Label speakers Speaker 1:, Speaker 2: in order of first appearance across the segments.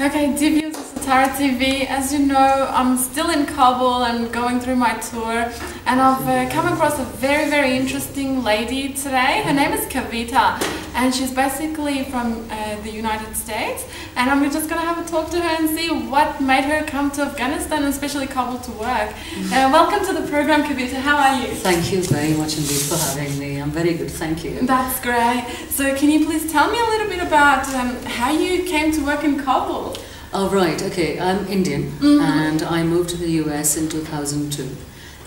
Speaker 1: Okay, dear viewers of Sutara TV, as you know, I'm still in Kabul and going through my tour, and I've come across a very interesting lady today. Her name is Kavita, and she's basically from the United States, and I'm just going to have a talk to her and see what made her come to Afghanistan, and especially Kabul, to work. Welcome to the program, Kavita. How are you?
Speaker 2: Thank you very much indeed for having me. I'm very good, thank you.
Speaker 1: That's great. So can you please tell me a little bit about how you came to work in Kabul?
Speaker 2: Oh, right, okay. I'm Indian, and I moved to the US in 2002.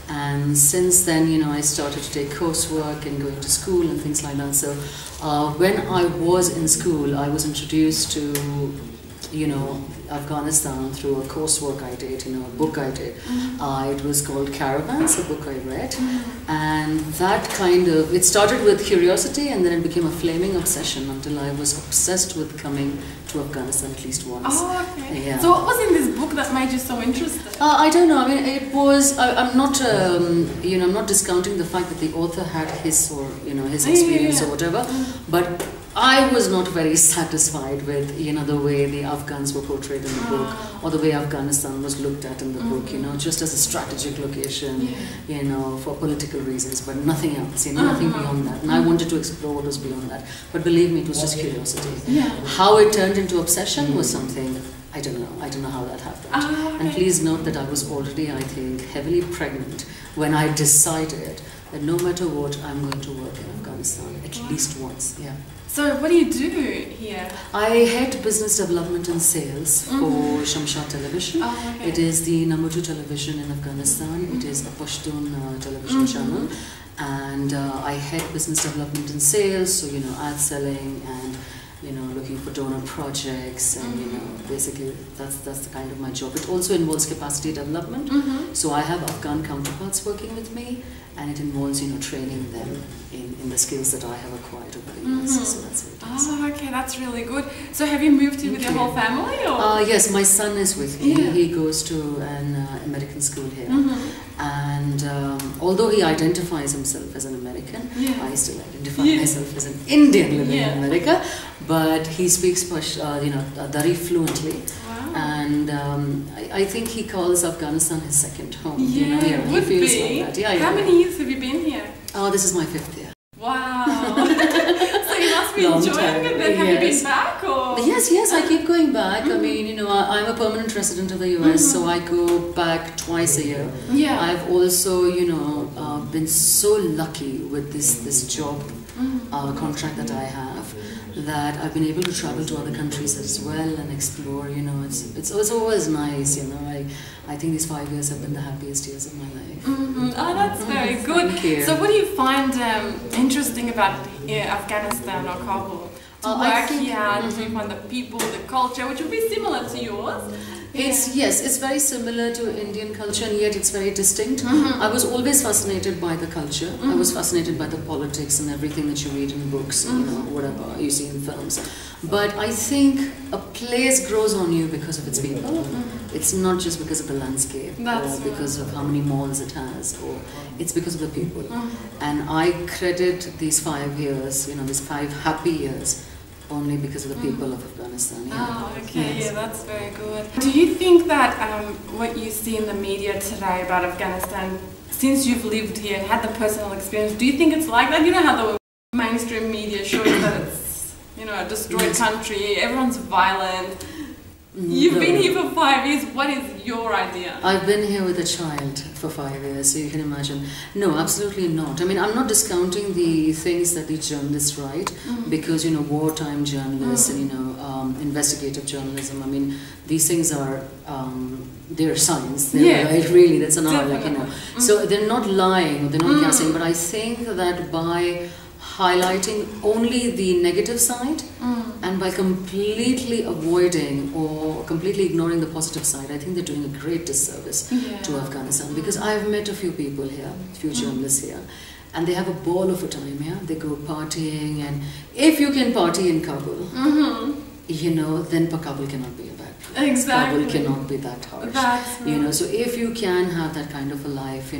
Speaker 2: And since then, you know, I started to take coursework and going to school and things like that. So when I was in school, I was introduced to, you know, Afghanistan through a coursework I did, you know, a book I did. It was called Caravans, a book I read. And that kind of, it started with curiosity and then it became a flaming obsession until I was obsessed with coming to Afghanistan at least once.
Speaker 1: Oh, okay.
Speaker 2: Yeah.
Speaker 1: So what was in this book that made you so interested?
Speaker 2: I don't know. I mean, it was. I'm not, you know, I'm not discounting the fact that the author had his or his experience or whatever, but I was not very satisfied with the way the Afghans were portrayed in the book, or the way Afghanistan was looked at in the book. You know, just as a strategic location, you know, for political reasons, but nothing else. You know, nothing beyond that. And I wanted to explore what was beyond that. But believe me, it was just curiosity. How it turned into obsession was something. I don't know. I don't know how that happened. And please note that I was already, I think, heavily pregnant when I decided that no matter what, I'm going to work in Afghanistan at least once. Yeah.
Speaker 1: So what do you do here?
Speaker 2: I head business development and sales for Shamshad Television. It is the #2 television in Afghanistan. It is a Pashtun television channel, and I head business development and sales. So ad selling and looking for donor projects, and basically that's the kind of my job. It also involves capacity development. So I have Afghan counterparts working with me, and it involves training them in the skills that I have acquired over the years. So that's what it is.
Speaker 1: Oh, okay, that's really good. So have you moved here with your whole family? Or?
Speaker 2: Yes, my son is with me. He goes to an American school here, and although he identifies himself as an American, I still identify myself as an Indian living in America. But he speaks Dari fluently, and I think he calls Afghanistan his second home. He feels like that.
Speaker 1: How many years have you been here?
Speaker 2: Oh, this is my 5th year.
Speaker 1: Wow! So you must be enjoying it. Then have you been back? Or?
Speaker 2: Yes, I keep going back. I mean, I'm a permanent resident of the US, so I go back twice a year. I've also, been so lucky with this job contract that I have, that I've been able to travel to other countries as well and explore. It's always nice. I think these 5 years have been the happiest years of my life.
Speaker 1: Oh, that's very good. So what do you find interesting about Afghanistan or Kabul? To work here, do you find the people, the culture, which would be similar to yours?
Speaker 2: It's very similar to Indian culture, and yet it's very distinct. I was always fascinated by the culture. I was fascinated by the politics and everything that you read in books, whatever you see in films. But I think a place grows on you because of its people. It's not just because of the landscape or because of how many malls it has, or it's because of the people. And I credit these 5 years, these 5 happy years, only because of the people of Afghanistan.
Speaker 1: Oh, okay, that's very good. Do you think that what you see in the media today about Afghanistan, since you've lived here and had the personal experience, do you think it's like that? You know how the mainstream media shows that it's, a destroyed country, everyone's violent. You've been here for 5 years. What is your idea?
Speaker 2: I've been here with a child for 5 years, so you can imagine. No, absolutely not. I mean, I'm not discounting the things that the journalists write, because, wartime journalists and, investigative journalism, I mean, these things are, they're science. They're really, that's an art, So they're not lying, they're not guessing, but I think that by highlighting only the negative side and by completely avoiding or completely ignoring the positive side, I think they're doing a great disservice to Afghanistan, because I've met a few people here, a few journalists here, and they have a ball of a time here. They go partying, and if you can party in Kabul, then Kabul cannot be a bad place.
Speaker 1: Exactly.
Speaker 2: Kabul cannot be that harsh. So if you can have that kind of a life,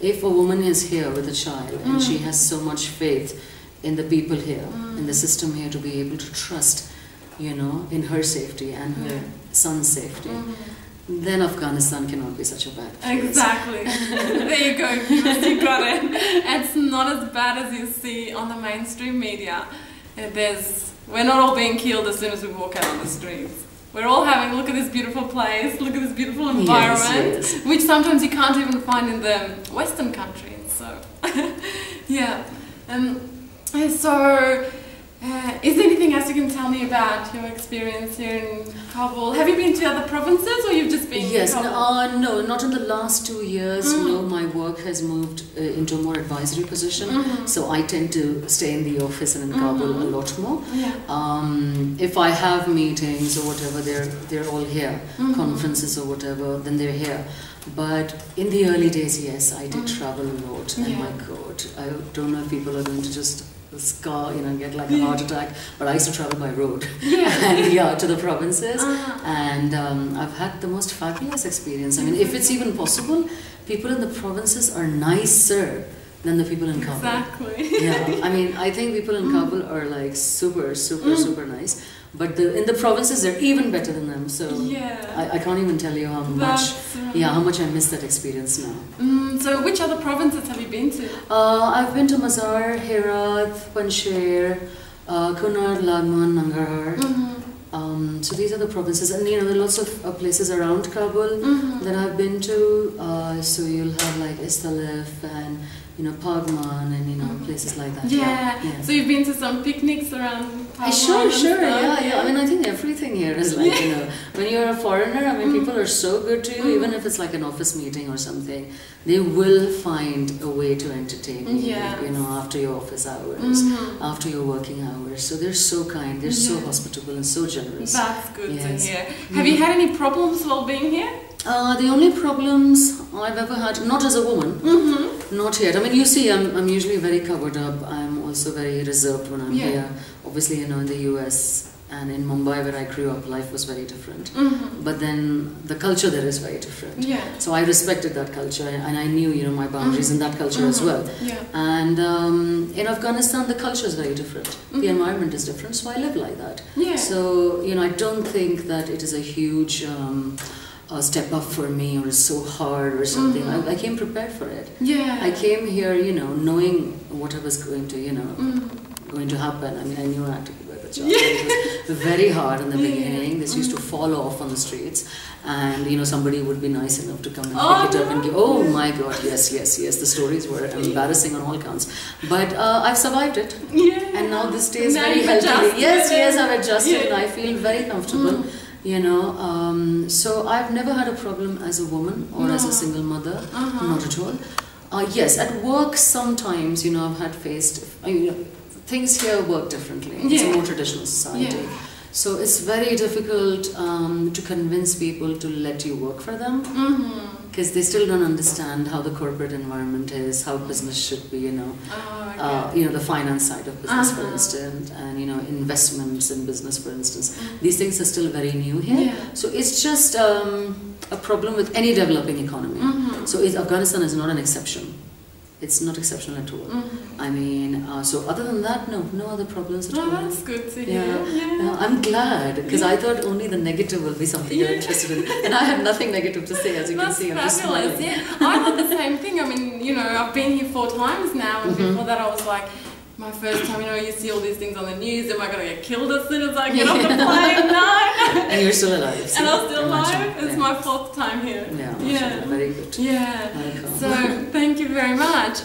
Speaker 2: if a woman is here with a child and she has so much faith in the people here, in the system here, to be able to trust, you know, in her safety and her son's safety, then Afghanistan cannot be such a bad place.
Speaker 1: Exactly. There you go, viewers, you got it. It's not as bad as you see on the mainstream media. We're not all being killed as soon as we walk out on the streets. We're all having, look at this beautiful place, look at this beautiful environment, which sometimes you can't even find in the Western countries. So, yeah. Is there anything else you can tell me about your experience here in Kabul? Have you been to other provinces, or you've just been in Kabul?
Speaker 2: No, not in the last 2 years. No, my work has moved into a more advisory position. So I tend to stay in the office and in Kabul a lot more.
Speaker 1: Yeah.
Speaker 2: If I have meetings or whatever, they're all here. Conferences or whatever, then they're here. But in the early days, yes, I did travel a lot. And my God, I don't know if people are going to just scar, you know, get like a heart attack, but I used to travel by road and to the provinces, and I've had the most fabulous experience. I mean, if it's even possible, people in the provinces are nicer than the people in Kabul.
Speaker 1: Exactly.
Speaker 2: Yeah, I mean, I think people in Kabul are like super nice, but in the provinces they're even better than them. So I can't even tell you how much I miss that experience now.
Speaker 1: So which other provinces have you been to?
Speaker 2: I've been to Mazar, Herat, Panjshir, Kunar, Lagman, Nangarhar. So these are the provinces, and you know, there are lots of places around Kabul that I've been to. So you'll have like Istalif and, you know, Pagman and, you know, places like that.
Speaker 1: Yeah. So you've been to some picnics around Pagman?
Speaker 2: Sure. I mean, I think everything here is like, you know, when you're a foreigner, I mean, people are so good to you, even if it's like an office meeting or something, they will find a way to entertain you, you know, after your office hours, after your working hours. So they're so kind, they're so hospitable and so generous.
Speaker 1: That's good to hear. Have you had any problems while being here?
Speaker 2: The only problems I've ever had, not as a woman, not yet. I mean, you see, I'm usually very covered up. I'm also very reserved when I'm here. Obviously, you know, in the US and in Mumbai where I grew up, life was very different. But then the culture there is very different. So I respected that culture, and I knew, you know, my boundaries in that culture as well. And in Afghanistan, the culture is very different. The environment is different, so I live like that. So, you know, I don't think that it is a huge step up for me, or it's so hard or something. I came prepared for it. I came here, you know, knowing what I was going to, you know, going to happen. I mean, I knew I had to give it a chance. It was very hard in the beginning. This used to fall off on the streets, and you know, somebody would be nice enough to come and pick it up and give. Oh my God, yes. The stories were embarrassing on all counts, but I've survived it, and now this stays very healthily. Yes, I've adjusted, and I feel very comfortable. You know, so I've never had a problem as a woman or as a single mother, not at all. Yes, at work sometimes, you know, I've had faced, you know, things here work differently. It's a more traditional society. So it's very difficult to convince people to let you work for them, because they still don't understand how the corporate environment is, how business should be, you know. You know, the finance side of business, for instance, and you know, investments in business, for instance. These things are still very new here. So it's just a problem with any developing economy. So Afghanistan is not an exception. It's not exceptional at all. I mean, so other than that, no other problems at all.
Speaker 1: That's good to hear.
Speaker 2: I'm glad, because I thought only the negative will be something you're interested in, and I have nothing negative to say, as you can see. I'm just smiling.
Speaker 1: I thought the same thing. I mean, you know, I've been here 4 times now, and before that I was like, my first time, you know, you see all these things on the news, am I going to get killed as soon as I get off the plane? No!
Speaker 2: And you're still alive.
Speaker 1: So and I'm still alive. It's my 4th time here.
Speaker 2: Yeah, very good.
Speaker 1: So, thank you very much.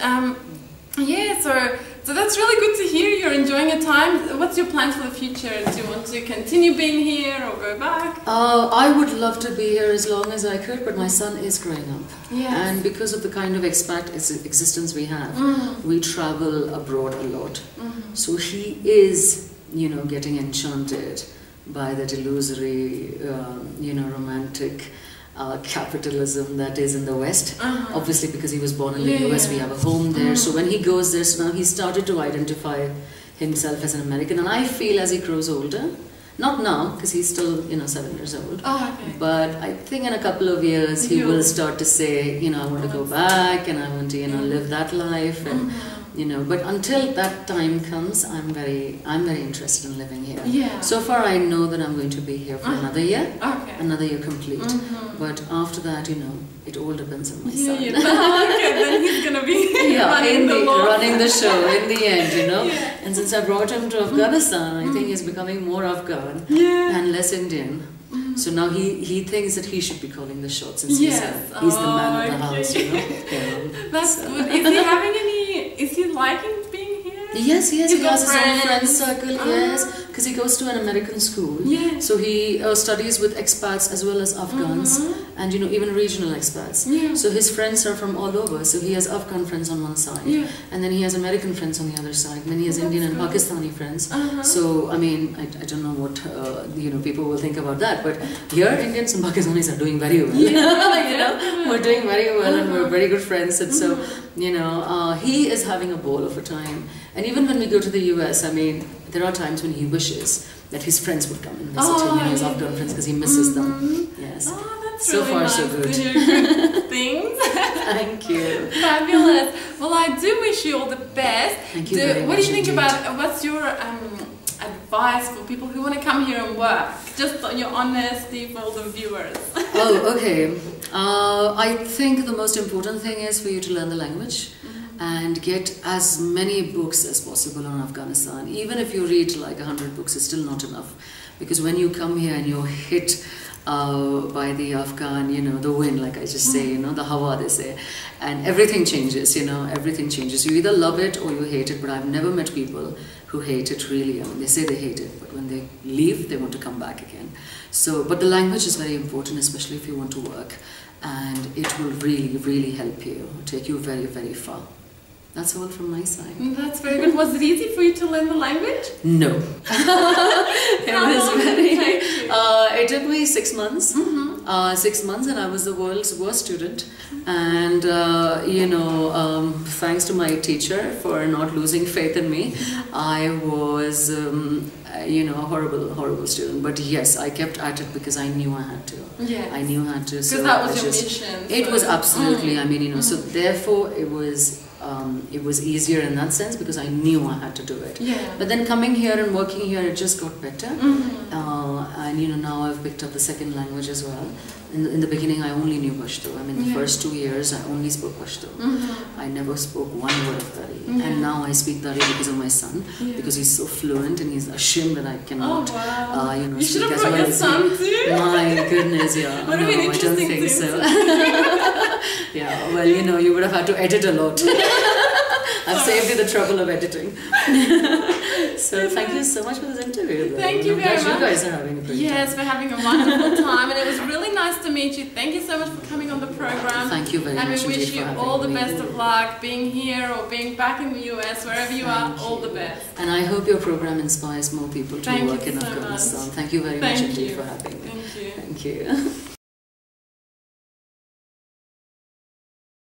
Speaker 1: So that's really good to hear. You're enjoying your time. What's your plans for the future? Do you want to continue being here or go back?
Speaker 2: I would love to be here as long as I could, but my son is growing up. And because of the kind of expat existence we have, we travel abroad a lot. So he is, you know, getting enchanted by that illusory, you know, romantic capitalism that is in the West. Obviously, because he was born in the US, we have a home there. So when he goes there, so now he started to identify himself as an American. And I feel as he grows older, Not now, because he's still, 7 years old.
Speaker 1: Oh, okay.
Speaker 2: But I think in a couple of years he will start to say, I want to go back and I want to, live that life. And, but until that time comes, I'm very interested in living here.
Speaker 1: Yeah.
Speaker 2: So far I know that I'm going to be here for another year.
Speaker 1: Okay.
Speaker 2: Another year complete. But after that, it all depends on my son.
Speaker 1: Okay, then he's going to be
Speaker 2: running the show in the end,
Speaker 1: Yeah.
Speaker 2: And since I brought him to Afghanistan, I think he's becoming more Afghan and less Indian. So now he thinks that he should be calling the shots since he's the man of the house,
Speaker 1: That's good. Is he liking being here?
Speaker 2: Yes, he has his own friend circle, yes. Because he goes to an American school.
Speaker 1: Yeah.
Speaker 2: So he studies with expats as well as Afghans and, even regional expats.
Speaker 1: Yeah.
Speaker 2: So his friends are from all over. So he has Afghan friends on one side.
Speaker 1: Yeah.
Speaker 2: And then he has American friends on the other side. And then he has Indian and Pakistani friends. So, I don't know what, people will think about that. But here, Indians and Pakistanis are doing very well.
Speaker 1: Yeah.
Speaker 2: We're doing very well and we're very good friends. And so, he is having a ball of a time. And even when we go to the US, there are times when he wishes that his friends would come and visit him, his Afghan friends, because he misses them. Yes.
Speaker 1: Oh, that's
Speaker 2: so
Speaker 1: really
Speaker 2: far,
Speaker 1: nice
Speaker 2: so good.
Speaker 1: to hear good things.
Speaker 2: Thank you.
Speaker 1: Fabulous. Well, I do wish you all the best.
Speaker 2: Thank you very much.
Speaker 1: What do you think
Speaker 2: indeed.
Speaker 1: about, what's your advice for people who want to come here and work? Just your honesty for all the viewers.
Speaker 2: Oh, okay. I think the most important thing is for you to learn the language. And get as many books as possible on Afghanistan. Even if you read like 100 books, it's still not enough. Because when you come here and you're hit by the Afghan, the wind, like I just say, the hawa they say, and everything changes, everything changes. You either love it or you hate it, but I've never met people who hate it really. They say they hate it, but when they leave, they want to come back again. So, but the language is very important, especially if you want to work, and it will really, really help you, take you very, very far. That's all from my side.
Speaker 1: That's very good. Was it easy for you to learn the language?
Speaker 2: No. It took me 6 months. 6 months, and I was the world's worst student. And, thanks to my teacher for not losing faith in me, I was, a horrible, horrible student. But yes, I kept at it because I knew I had to.
Speaker 1: Yeah.
Speaker 2: I knew I had to.
Speaker 1: Because that was your mission.
Speaker 2: It was absolutely, so therefore it was easier in that sense because I knew I had to do it.
Speaker 1: Yeah.
Speaker 2: But then coming here and working here, it just got better. And now I've picked up the second language as well. In the beginning, I only knew Pashto. The first 2 years, I only spoke Pashto. I never spoke one word of Dari. And now I speak Dari because of my son, because he's so fluent and he's ashamed that I cannot,
Speaker 1: you should
Speaker 2: speak
Speaker 1: have
Speaker 2: as
Speaker 1: brought
Speaker 2: well
Speaker 1: your
Speaker 2: as
Speaker 1: son
Speaker 2: he.
Speaker 1: too.
Speaker 2: My goodness, yeah.
Speaker 1: Would have been interesting
Speaker 2: I don't think so. Yeah, well, you would have had to edit a lot. I've saved you the trouble of editing. So thank you so much for this interview. Though.
Speaker 1: Thank you very much.
Speaker 2: You guys are having a great time.
Speaker 1: Yes, we're having a wonderful time, and it was really nice to meet you. Thank you so much for coming on the program.
Speaker 2: Thank you very much.
Speaker 1: And we wish you all the
Speaker 2: me.
Speaker 1: best of luck being here or being back in the US, wherever you are, all the best.
Speaker 2: And I hope your program inspires more people to work in Afghanistan. Thank you very much indeed for having me.
Speaker 1: Thank you.
Speaker 2: Thank you.